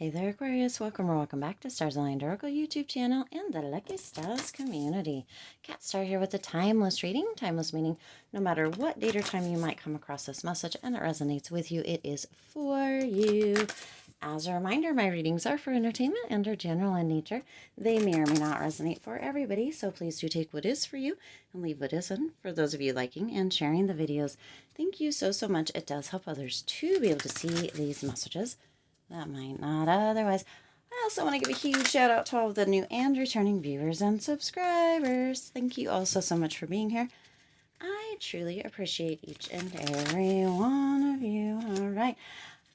Hey there, Aquarius. Welcome or welcome back to Stars Aligned Oracle YouTube channel and the Lucky Stars community. Cat Star here with a timeless reading. Timeless meaning no matter what date or time you might come across this message and it resonates with you, it is for you. As a reminder, my readings are for entertainment and are general in nature. They may or may not resonate for everybody, so please do take what is for you and leave what isn't. For those of you liking and sharing the videos, thank you so much. It does help others to be able to see these messages that might not otherwise. I also want to give a huge shout out to all of the new and returning viewers and subscribers. Thank you all so much for being here. I truly appreciate each and every one of you. All right.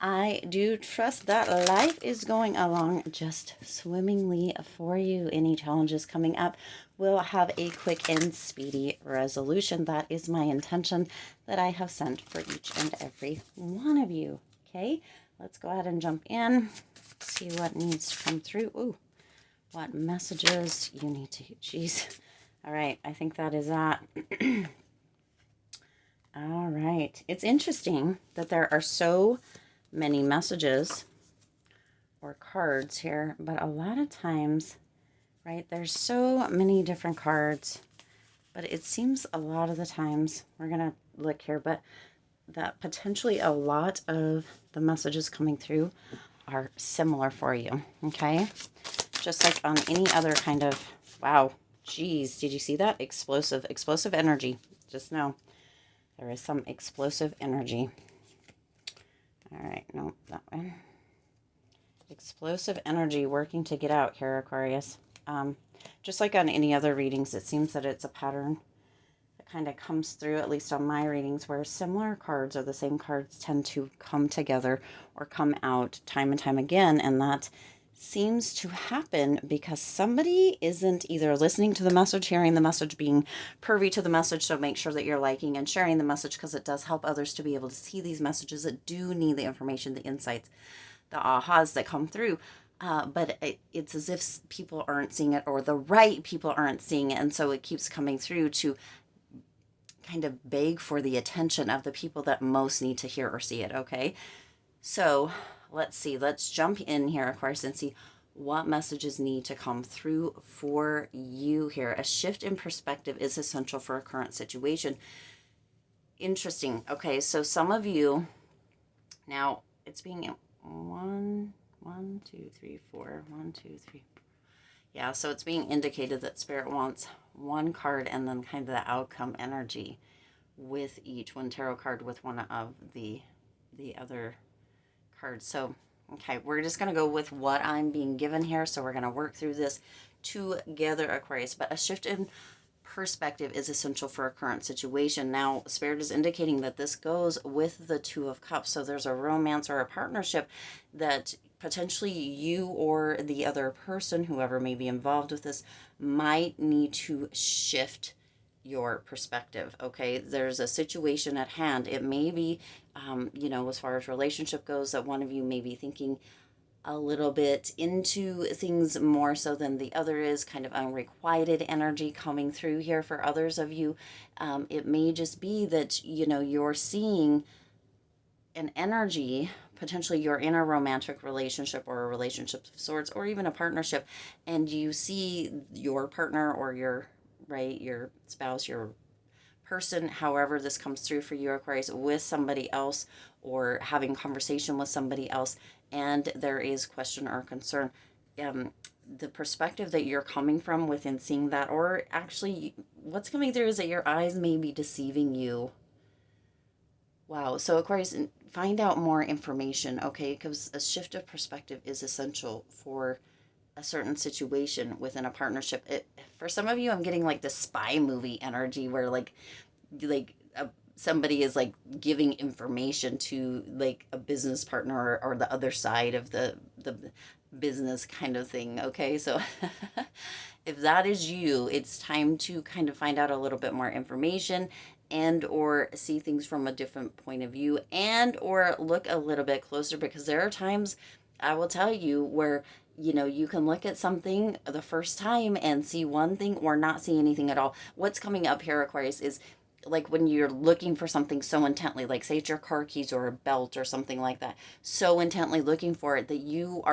I do trust that life is going along just swimmingly for you. Any challenges coming up will have a quick and speedy resolution. That is my intention that I have sent for each and every one of you. Okay. Let's go ahead and jump in, see what needs to come through. Ooh, what messages you need to, geez. All right, I think that is that. All right, it's interesting that there are so many messages or cards here, but a lot of times, right, there's so many different cards, but it seems a lot of the times, we're going to look here, but that potentially a lot of the messages coming through are similar for you, okay? Just like on any other kind of, wow, geez, did you see that? Explosive energy. Just know there is some explosive energy. All right, no, that one. Explosive energy working to get out here, Aquarius. Just like on any other readings, it seems that it's a pattern kind of comes through, at least on my readings, where similar cards or the same cards tend to come together or come out time and time again. And that seems to happen because somebody isn't either listening to the message, hearing the message, being privy to the message. So make sure that you're liking and sharing the message, because it does help others to be able to see these messages that do need the information, the insights, the ahas that come through. But it's as if people aren't seeing it, or the right people aren't seeing it. And so it keeps coming through to kind of beg for the attention of the people that most need to hear or see it, okay? So let's see. Let's jump in here, of course, and see what messages need to come through for you here. A shift in perspective is essential for a current situation. Interesting. Okay, so some of you, now it's being one, two, three, four. Yeah, so it's being indicated that Spirit wants one card and then kind of the outcome energy with each one tarot card with one of the other cards. So, okay, we're just going to go with what I'm being given here. So we're going to work through this together, Aquarius. But a shift in perspective is essential for a current situation. Now, Spirit is indicating that this goes with the Two of Cups. So there's a romance or a partnership that potentially you or the other person, whoever may be involved with this, might need to shift your perspective. Okay, there's a situation at hand. It may be, as far as relationship goes, that one of you may be thinking a little bit into things more so than the other is, kind of unrequited energy coming through here for others of you. It may just be that, you're seeing an energy, potentially you're in a romantic relationship or a relationship of sorts, or even a partnership, and you see your partner or your spouse, your person, however this comes through for you, Aquarius, with somebody else or having conversation with somebody else, and there is question or concern. The perspective that you're coming from within seeing that, or actually what's coming through is that your eyes may be deceiving you. Wow. So Aquarius, find out more information, okay? Because a shift of perspective is essential for a certain situation within a partnership. For some of you, I'm getting like the spy movie energy where somebody is like giving information to like a business partner or the other side of the business kind of thing. Okay, so if that is you, it's time to kind of find out a little bit more information and or see things from a different point of view, and or look a little bit closer, because there are times, I will tell you, where you can look at something the first time and see one thing or not see anything at all. What's coming up here, Aquarius, is like when you're looking for something so intently, like say it's your car keys or a belt or something like that, so intently looking for it that you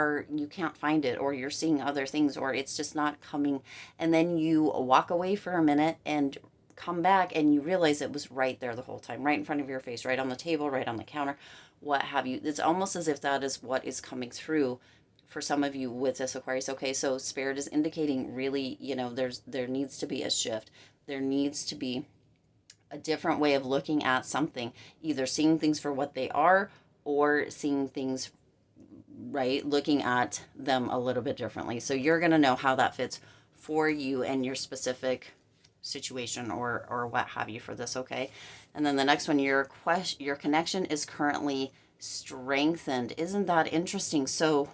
can't find it, or you're seeing other things, or it's just not coming. And then you walk away for a minute and come back and you realize it was right there the whole time, right in front of your face, right on the table, right on the counter, what have you. It's almost as if that is what is coming through for some of you with this Aquarius. Okay, so Spirit is indicating really, there needs to be a shift. There needs to be a different way of looking at something, either seeing things for what they are or seeing things, right, looking at them a little bit differently. So you're going to know how that fits for you and your specific situation or what have you for this. Okay, and then the next one, your connection is currently strengthened. Isn't that interesting? So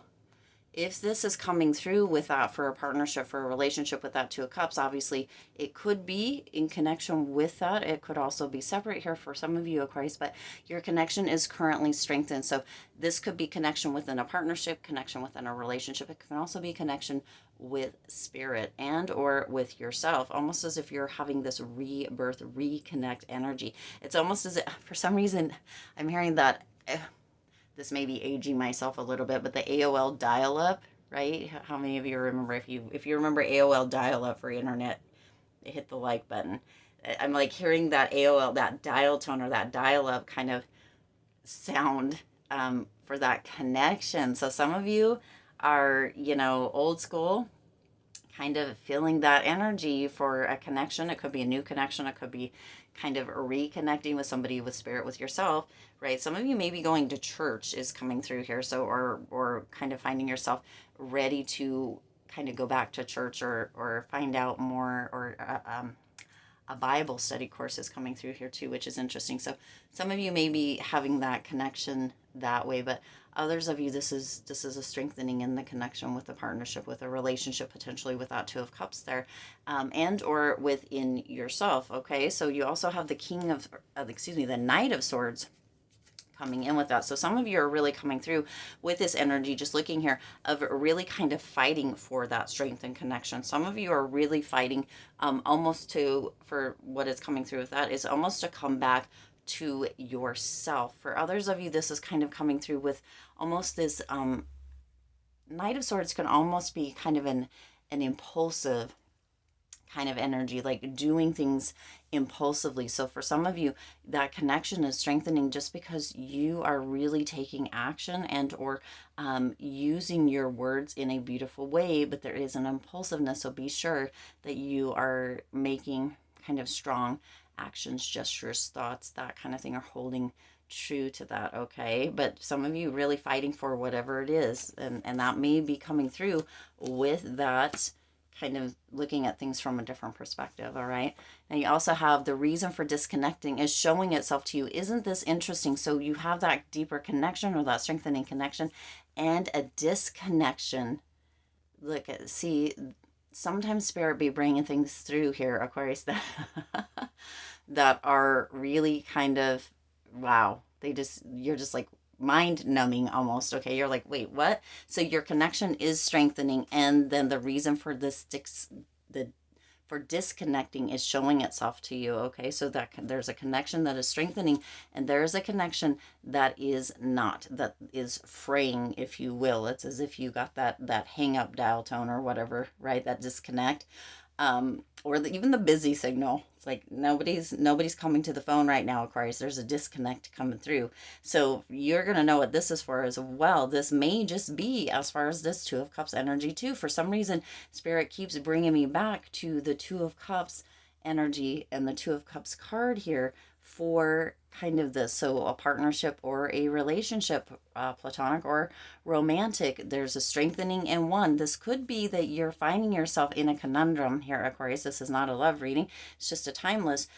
if this is coming through with that for a partnership, for a relationship with that Two of Cups, obviously it could be in connection with that. It could also be separate here for some of you, Aquarius, but your connection is currently strengthened. So this could be connection within a partnership, connection within a relationship. It can also be connection with Spirit and or with yourself, almost as if you're having this rebirth, reconnect energy. It's almost as if, for some reason, I'm hearing that this may be aging myself a little bit, but the AOL dial-up, right? How many of you remember, if you remember AOL dial-up for internet, hit the like button. I'm like hearing that AOL, that dial tone or that dial-up kind of sound for that connection. So some of you are, old school, kind of feeling that energy for a connection. It could be a new connection. It could be kind of reconnecting with somebody, with Spirit, with yourself, right? Some of you may be going to church is coming through here. So, or kind of finding yourself ready to kind of go back to church or find out more, or a Bible study course is coming through here too, which is interesting. So some of you may be having that connection that way, but others of you, this is a strengthening in the connection with a partnership, with a relationship, potentially with that Two of Cups there, and or within yourself. Okay, so you also have the the Knight of Swords coming in with that. So some of you are really coming through with this energy, just looking here, of really kind of fighting for that strength and connection. Some of you are really fighting almost for what is coming through with that is almost to come back to yourself. For others of you, this is kind of coming through with almost this Knight of Swords can almost be kind of an impulsive kind of energy, like doing things impulsively. So for some of you, that connection is strengthening just because you are really taking action and or using your words in a beautiful way, but there is an impulsiveness. So be sure that you are making kind of strong actions, gestures, thoughts, that kind of thing, are holding true to that. Okay, but some of you really fighting for whatever it is, and that may be coming through with that kind of looking at things from a different perspective. All right, and you also have the reason for disconnecting is showing itself to you. Isn't this interesting? So you have that deeper connection or that strengthening connection and a disconnection. Look at, see, sometimes Spirit be bringing things through here, Aquarius, that that are really kind of, wow, you're just like mind numbing almost. Okay, you're like, wait, what? So your connection is strengthening, and then the reason for for disconnecting is showing itself to you. Okay, so that there's a connection that is strengthening, and there's a connection that is not, that is fraying, if you will. It's as if you got that hang up dial tone or whatever, right? That disconnect, or even the busy signal. It's like nobody's coming to the phone right now, Aquarius. There's a disconnect coming through. So you're going to know what this is for as well. This may just be as far as this Two of Cups energy too. For some reason, Spirit keeps bringing me back to the Two of Cups energy and the Two of Cups card here for kind of this. So a partnership or a relationship, platonic or romantic, there's a strengthening in one. This could be that you're finding yourself in a conundrum here, Aquarius. This is not a love reading. It's just a timeless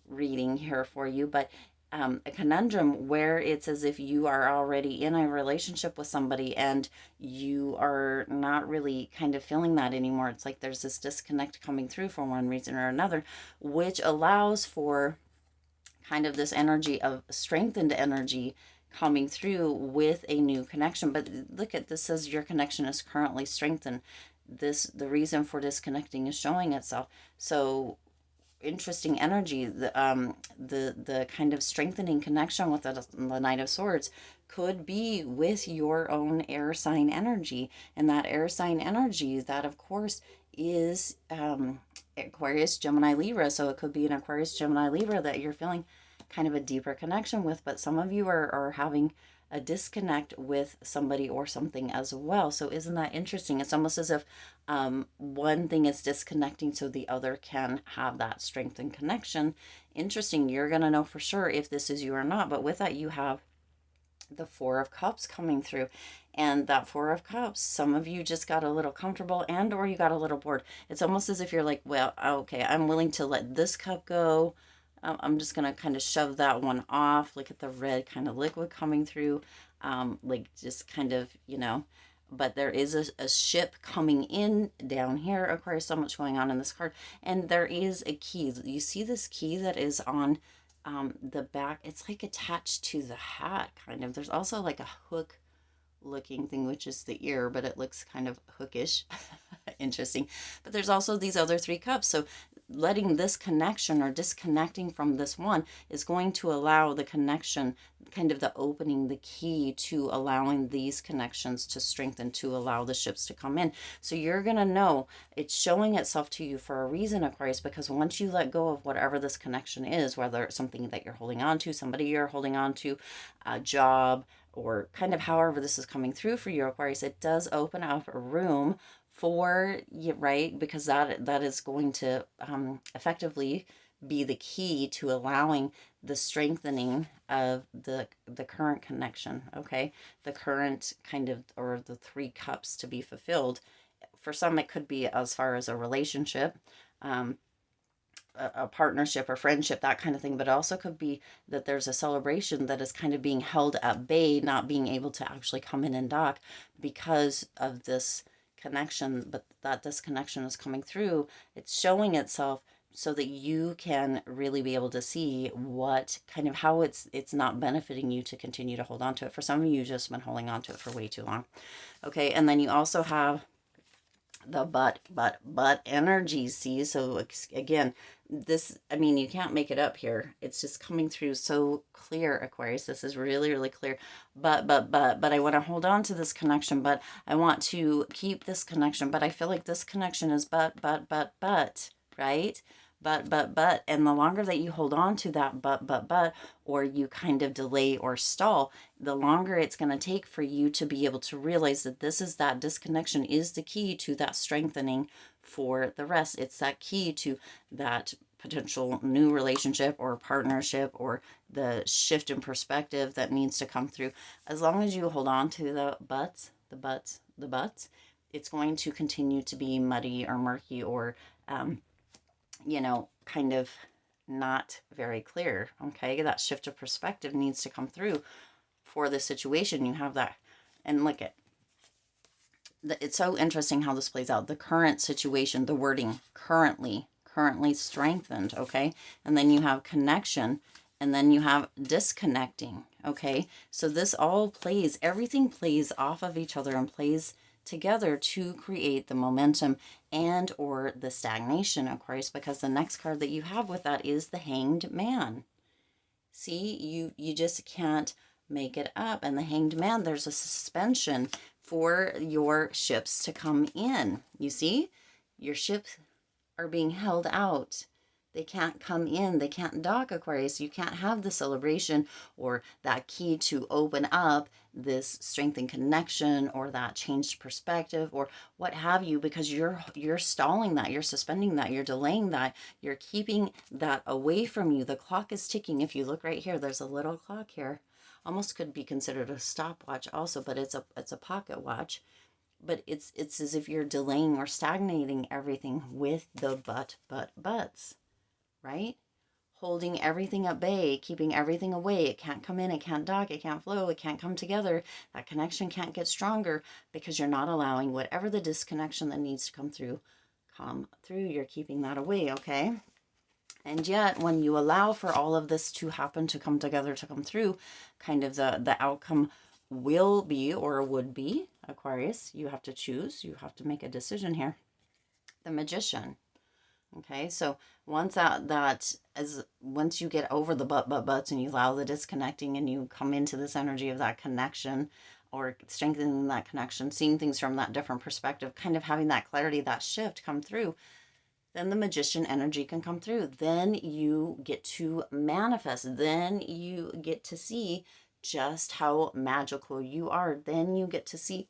reading here for you. But a conundrum where it's as if you are already in a relationship with somebody and you are not really kind of feeling that anymore. It's like there's this disconnect coming through for one reason or another, which allows for kind of this energy of strengthened energy coming through with a new connection. But look at this, says your connection is currently strengthened. The reason for disconnecting is showing itself. So interesting energy, the kind of strengthening connection with the Knight of Swords could be with your own air sign energy. And that air sign energy, that of course is Aquarius, Gemini, Libra. So it could be an Aquarius, Gemini, Libra that you're feeling kind of a deeper connection with, but some of you are having a disconnect with somebody or something as well. So isn't that interesting? It's almost as if one thing is disconnecting so the other can have that strength and connection. Interesting. You're going to know for sure if this is you or not. But with that, you have the Four of Cups coming through. And that Four of Cups, some of you just got a little comfortable and or you got a little bored. It's almost as if you're like, well, okay, I'm willing to let this cup go. I'm just going to kind of shove that one off. Look at the red kind of liquid coming through. Like just kind of, but there is a ship coming in down here. Aquarius, so much going on in this card. And there is a key. You see this key that is on the back. It's like attached to the hat, kind of. There's also like a hook looking thing, which is the ear, but it looks kind of hookish. Interesting. But there's also these other three cups. So letting this connection or disconnecting from this one is going to allow the connection, kind of the opening, the key to allowing these connections to strengthen, to allow the ships to come in. So you're going to know it's showing itself to you for a reason, Aquarius, because once you let go of whatever this connection is, whether it's something that you're holding on to, somebody you're holding on to, a job, or kind of however this is coming through for you, Aquarius, it does open up a room for you, right? Because that is going to effectively be the key to allowing the strengthening of the current connection, okay? The current kind of, or the three cups to be fulfilled. For some, it could be as far as a relationship, a partnership or friendship, that kind of thing, but it also could be that there's a celebration that is kind of being held at bay, not being able to actually come in and dock because of this connection, but that this connection is coming through. It's showing itself so that you can really be able to see what kind of, how it's not benefiting you to continue to hold on to it. For some of you, just been holding on to it for way too long. Okay, and then you also have the but energy. See, so again, this, I mean, you can't make it up here. It's just coming through so clear, Aquarius. This is really, really clear. But I want to hold on to this connection, but I want to keep this connection, but I feel like this connection is but, right? But, and the longer that you hold on to that but, or you kind of delay or stall, the longer it's going to take for you to be able to realize that this is, that disconnection is the key to that strengthening for the rest. It's that key to that potential new relationship or partnership, or the shift in perspective that needs to come through. As long as you hold on to the buts, it's going to continue to be muddy or murky, or kind of not very clear. Okay, that shift of perspective needs to come through for the situation. You have that, and look at, it's so interesting how this plays out. The current situation, the wording currently strengthened, okay? And then you have connection, and then you have disconnecting, okay? So this all plays, everything plays off of each other and plays together to create the momentum and or the stagnation, Aquarius, because the next card that you have with that is the Hanged Man. See, you just can't make it up. And the Hanged Man, there's a suspension for your ships to come in. You see, your ships are being held out. They can't come in. They can't dock, Aquarius. You can't have the celebration or that key to open up this strengthened connection or that changed perspective or what have you, because you're stalling that, you're suspending that, you're delaying that, you're keeping that away from you. The clock is ticking. If you look right here, there's a little clock here. Almost could be considered a stopwatch also, but it's a pocket watch. But it's as if you're delaying or stagnating everything with the buts, right? Holding everything at bay, keeping everything away. It can't come in, it can't dock, it can't flow, it can't come together. That connection can't get stronger because you're not allowing whatever the disconnection that needs to come through. You're keeping that away, okay? And yet, when you allow for all of this to happen, to come together, to come through, kind of the outcome will be, or would be, Aquarius, you have to choose, you have to make a decision here. The Magician. Okay, so once you get over the buts and you allow the disconnecting and you come into this energy of that connection or strengthening that connection, seeing things from that different perspective, kind of having that clarity, that shift come through, then the magician energy can come through. Then you get to manifest. Then you get to see just how magical you are. Then you get to see,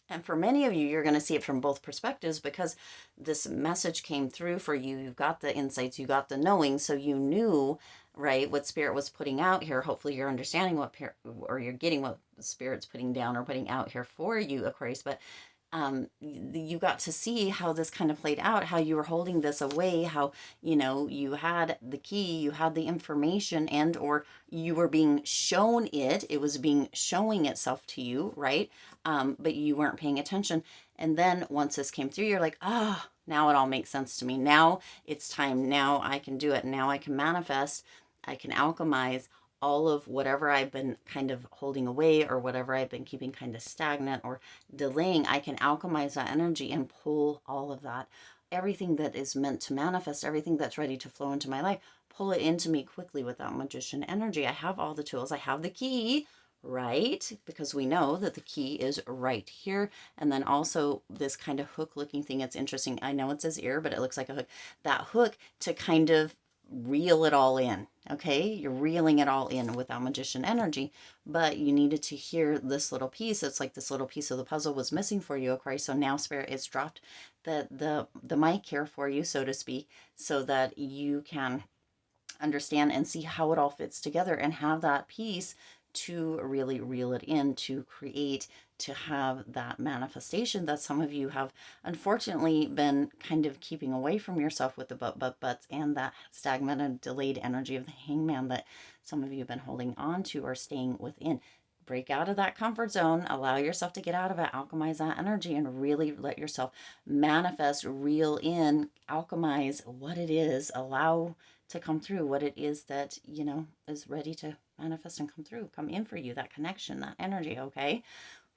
and for many of you, you're going to see it from both perspectives because this message came through for you. You've got the insights, you got the knowing, so you knew, right, what Spirit was putting out here. Hopefully, you're understanding or you're getting what Spirit's putting down or putting out here for you, Aquarius. But you got to see how this kind of played out, how you were holding this away, how, you had the key, you had the information, and or you were being shown it was being showing itself to you, right? But you weren't paying attention. And then once this came through, you're like, now it all makes sense to me. Now it's time. Now I can do it. Now I can manifest. I can alchemize all of whatever I've been kind of holding away or whatever I've been keeping kind of stagnant or delaying. I can alchemize that energy and pull all of that, everything that is meant to manifest, everything that's ready to flow into my life, pull it into me quickly with that magician energy. I have all the tools. I have the key, right? Because we know that the key is right here. And then also this kind of hook looking thing. It's interesting. I know it says ear, but it looks like a hook. That hook to kind of reel it all in. Okay, you're reeling it all in with that magician energy, but you needed to hear this little piece. It's like this little piece of the puzzle was missing for you, Aquarius. So now Spirit is dropped the mic here for you, so to speak, so that you can understand and see how it all fits together and have that piece to really reel it in, to create, to have that manifestation that some of you have unfortunately been kind of keeping away from yourself with the buts and that stagnant and delayed energy of the hangman that some of you have been holding on to or staying within. Break out of that comfort zone, allow yourself to get out of it, alchemize that energy, and really let yourself manifest, reel in, alchemize what it is, allow to come through what it is that, is ready to manifest and come through, come in for you, that connection, that energy, okay?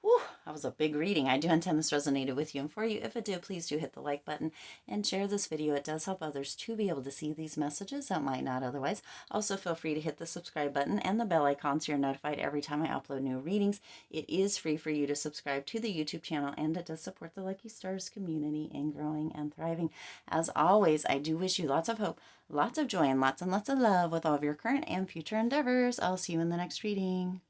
Whew, that was a big reading. I do intend this resonated with you and for you. If it did, please do hit the like button and share this video. It does help others to be able to see these messages that might not otherwise. Also, feel free to hit the subscribe button and the bell icon so you're notified every time I upload new readings. It is free for you to subscribe to the YouTube channel, and it does support the Lucky Stars community in growing and thriving. As always, I do wish you lots of hope, lots of joy, and lots of love with all of your current and future endeavors. I'll see you in the next reading.